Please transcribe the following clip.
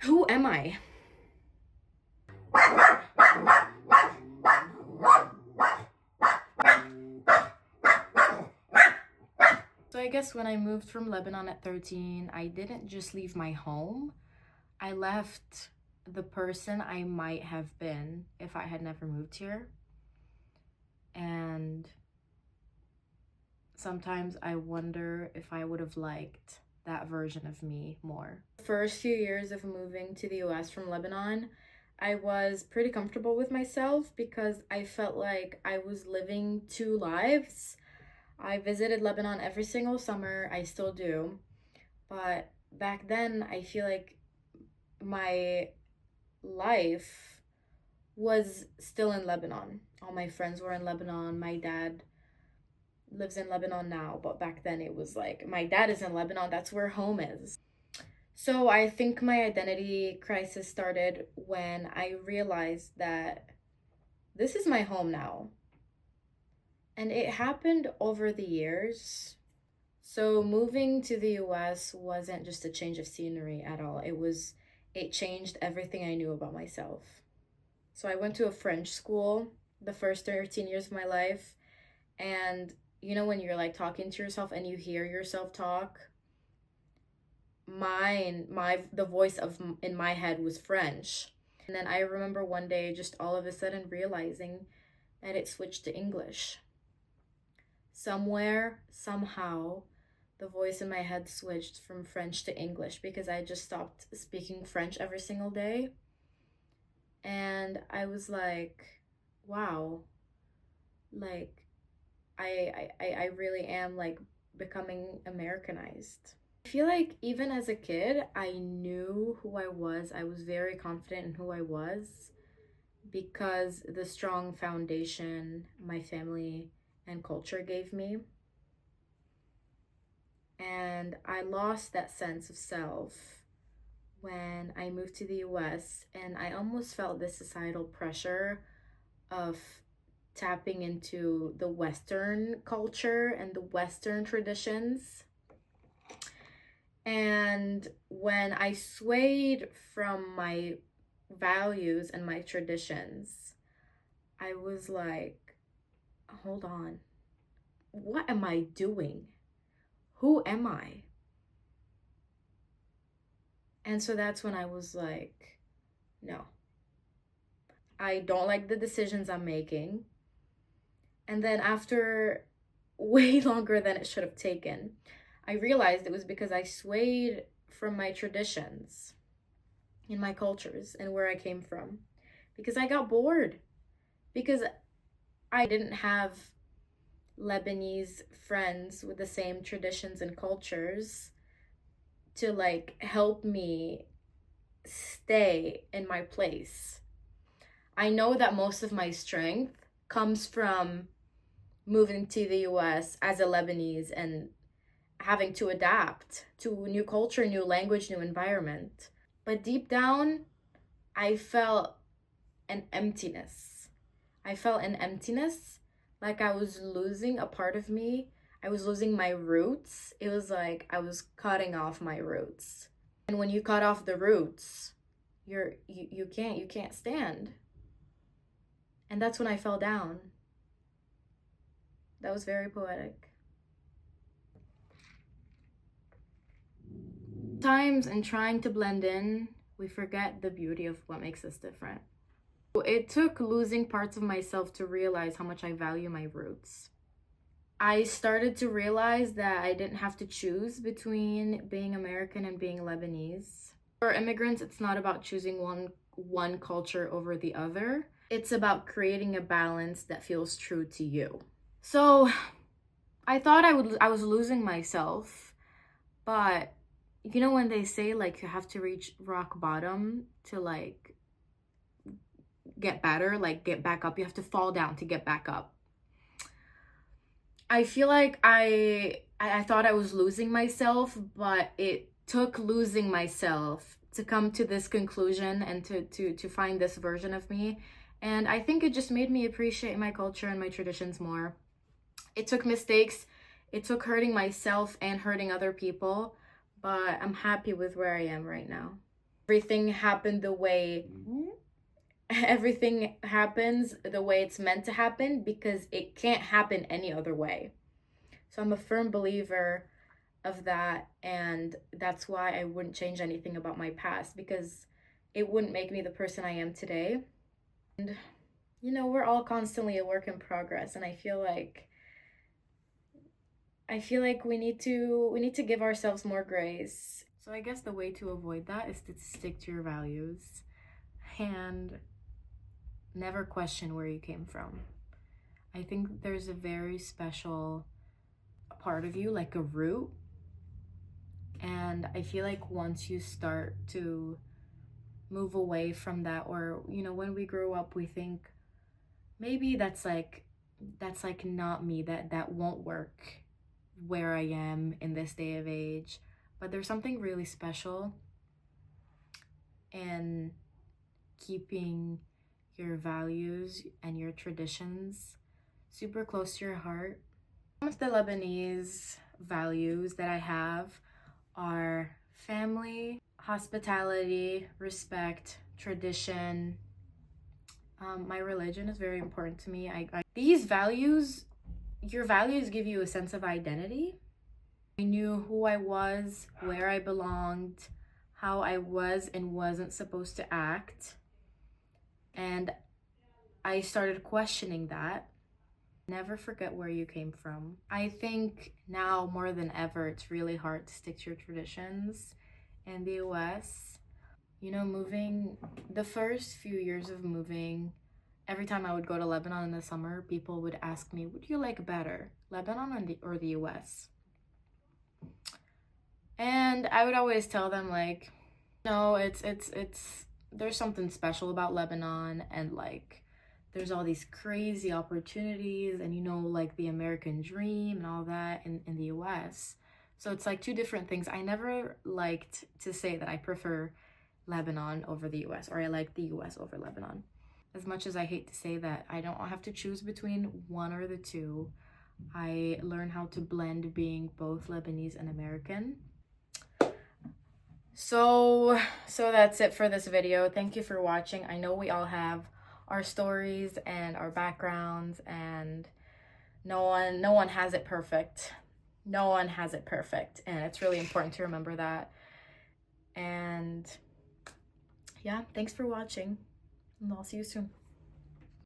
Who am I? So I guess when I moved from Lebanon at 13, I didn't just leave my home. I left the person I might have been if I had never moved here. And sometimes I wonder if I would have liked that version of me more. The first few years of moving to the US from Lebanon, I was pretty comfortable with myself because I felt like I was living two lives. I visited Lebanon every single summer, I still do. But back then, I feel like my life was still in Lebanon. All my friends were in Lebanon. My dad lives in Lebanon now, but back then it was like my dad is in Lebanon, that's where home is. So I think my identity crisis started when I realized that this is my home now. And it happened over the years. So moving to the US wasn't just a change of scenery at all. It changed everything I knew about myself. So I went to a French school the first 13 years of my life, and you know when you're like talking to yourself and you hear yourself talk, the voice of in my head was French. And then I remember one day just all of a sudden realizing that it switched to English. Somewhere, somehow, the voice in my head switched from French to English because I just stopped speaking French every single day. And I was like, wow, like I really am like becoming Americanized. I feel like even as a kid, I knew who I was. I was very confident in who I was because the strong foundation my family and culture gave me. And I lost that sense of self when I moved to the US, and I almost felt this societal pressure of tapping into the Western culture and the Western traditions. And when I swayed from my values and my traditions, I was like, hold on, what am I doing? Who am I? And so that's when I was like, no, I don't like the decisions I'm making. And then after way longer than it should have taken, I realized it was because I swayed from my traditions in my cultures and where I came from. Because I got bored. Because I didn't have Lebanese friends with the same traditions and cultures to like help me stay in my place. I know that most of my strength comes from moving to the US as a Lebanese and having to adapt to new culture, new language, new environment. But deep down, I felt an emptiness. I felt an emptiness, like I was losing a part of me. I was losing my roots. It was like I was cutting off my roots. And when you cut off the roots, you can't stand. And that's when I fell down. That was very poetic. Sometimes in trying to blend in, we forget the beauty of what makes us different. It took losing parts of myself to realize how much I value my roots. I started to realize that I didn't have to choose between being American and being Lebanese. For immigrants, it's not about choosing one culture over the other. It's about creating a balance that feels true to you. So I thought I was losing myself, but you know when they say like you have to reach rock bottom to like get better, like get back up, you have to fall down to get back up. I feel like I thought I was losing myself, but it took losing myself to come to this conclusion and to find this version of me. And I think it just made me appreciate my culture and my traditions more. It took mistakes, it took hurting myself and hurting other people, but I'm happy with where I am right now. everything happened the way everything happens the way it's meant to happen, because it can't happen any other way. So I'm a firm believer of that, and that's why I wouldn't change anything about my past, because it wouldn't make me the person I am today. And you know, we're all constantly a work in progress, and I feel like we need to give ourselves more grace. So I guess the way to avoid that is to stick to your values and never question where you came from. I think there's a very special part of you, like a root. And I feel like once you start to move away from that, or, you know, when we grow up, we think maybe that's like not me, that won't work where I am in this day of age. But there's something really special in keeping your values and your traditions super close to your heart. Some of the Lebanese values that I have are family, hospitality, respect, tradition. My religion is very important to me. These values, your values give you a sense of identity. I knew who I was, where I belonged, how I was and wasn't supposed to act. And I started questioning that. Never forget where you came from. I think now more than ever, it's really hard to stick to your traditions in the US. You know, moving, the first few years of moving, every time I would go to Lebanon in the summer, people would ask me, what do you like better, Lebanon or the US? And I would always tell them, like, no, it's there's something special about Lebanon, and like there's all these crazy opportunities, and you know, like the American dream and all that in the US. So it's like two different things. I never liked to say that I prefer Lebanon over the US, or I like the US over Lebanon. As much as I hate to say that, I don't have to choose between one or the two. I learn how to blend being both Lebanese and American. So that's it for this video. Thank you for watching. I know we all have our stories and our backgrounds, and no one has it perfect. No one has it perfect, and it's really important to remember that. And yeah, thanks for watching, and I'll see you soon.